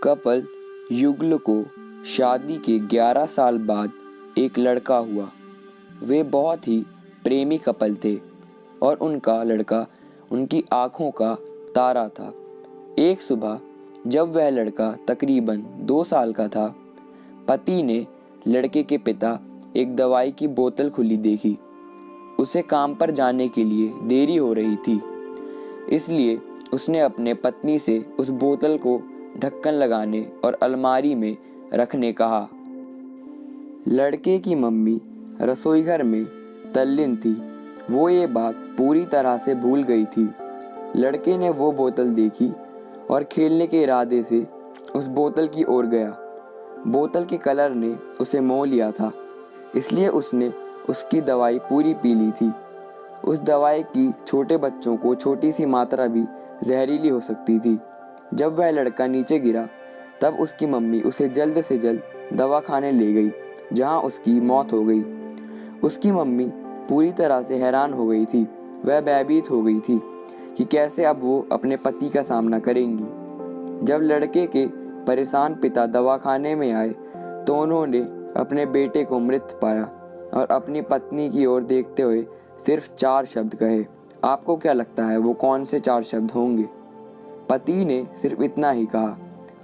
Couple युगल को शादी के 11 साल बाद एक लड़का हुआ। वे बहुत ही प्रेमी कपल थे और उनका लड़का उनकी आँखों का तारा था। एक सुबह जब वह लड़का तकरीबन 2 साल का था, पति ने लड़के के पिता एक दवाई की बोतल खुली देखी। उसे काम पर जाने के लिए देरी हो रही थी, इसलिए उसने अपने पत्नी से उस बोतल को ढक्कन लगाने और अलमारी में रखने कहा। लड़के की मम्मी रसोई घर में तल्लीन थी। वो ये बात पूरी तरह से भूल गई थी। लड़के ने वो बोतल देखी और खेलने के इरादे से उस बोतल की ओर गया। बोतल के कलर ने उसे मोह लिया था, इसलिए उसने उसकी दवाई पूरी पी ली थी। उस दवाई की छोटे बच्चों को छोटी सी मात्रा भी जहरीली हो सकती थी। जब वह लड़का नीचे गिरा, तब उसकी मम्मी उसे जल्द से जल्द दवा खाने ले गई, जहां उसकी मौत हो गई। उसकी मम्मी पूरी तरह से हैरान हो गई थी। वह भयभीत हो गई थी कि कैसे अब वो अपने पति का सामना करेंगी। जब लड़के के परेशान पिता दवाखाने में आए, तो उन्होंने अपने बेटे को मृत पाया और अपनी पत्नी की ओर देखते हुए सिर्फ 4 शब्द कहे। आपको क्या लगता है वो कौन से 4 शब्द होंगे? पति ने सिर्फ इतना ही कहा,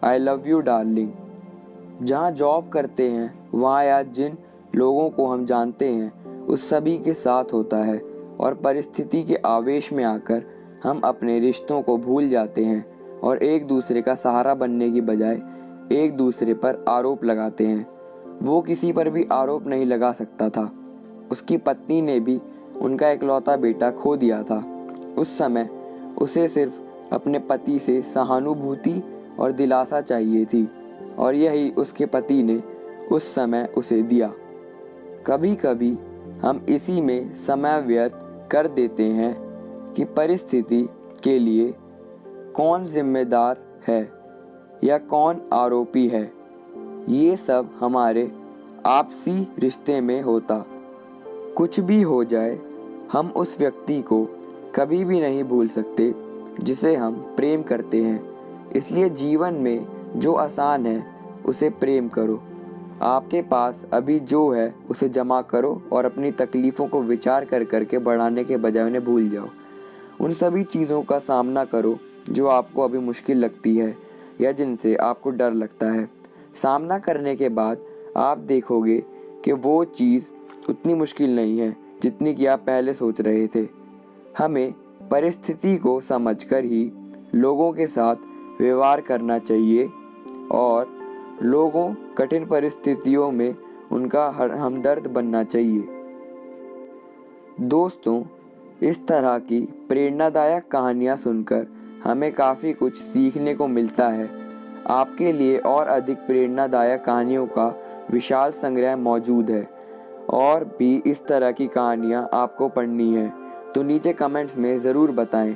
आई लव यू डार्लिंग। जहाँ जॉब करते हैं वहाँ या जिन लोगों को हम जानते हैं उस सभी के साथ होता है, और परिस्थिति के आवेश में आकर हम अपने रिश्तों को भूल जाते हैं और एक दूसरे का सहारा बनने की बजाय एक दूसरे पर आरोप लगाते हैं। वो किसी पर भी आरोप नहीं लगा सकता था। उसकी पत्नी ने भी उनका इकलौता बेटा खो दिया था। उस समय उसे सिर्फ अपने पति से सहानुभूति और दिलासा चाहिए थी, और यही उसके पति ने उस समय उसे दिया। कभी कभी हम इसी में समय व्यर्थ कर देते हैं कि परिस्थिति के लिए कौन जिम्मेदार है या कौन आरोपी है। ये सब हमारे आपसी रिश्ते में होता। कुछ भी हो जाए, हम उस व्यक्ति को कभी भी नहीं भूल सकते जिसे हम प्रेम करते हैं। इसलिए जीवन में जो आसान है उसे प्रेम करो। आपके पास अभी जो है उसे जमा करो और अपनी तकलीफ़ों को विचार कर करके बढ़ाने के बजाय उन्हें भूल जाओ। उन सभी चीज़ों का सामना करो जो आपको अभी मुश्किल लगती है या जिनसे आपको डर लगता है। सामना करने के बाद आप देखोगे कि वो चीज़ उतनी मुश्किल नहीं है जितनी कि आप पहले सोच रहे थे। हमें परिस्थिति को समझकर ही लोगों के साथ व्यवहार करना चाहिए और लोगों कठिन परिस्थितियों में उनका हमदर्द बनना चाहिए। दोस्तों, इस तरह की प्रेरणादायक कहानियाँ सुनकर हमें काफ़ी कुछ सीखने को मिलता है। आपके लिए और अधिक प्रेरणादायक कहानियों का विशाल संग्रह मौजूद है, और भी इस तरह की कहानियाँ आपको पढ़नी है तो नीचे कमेंट्स में ज़रूर बताएं।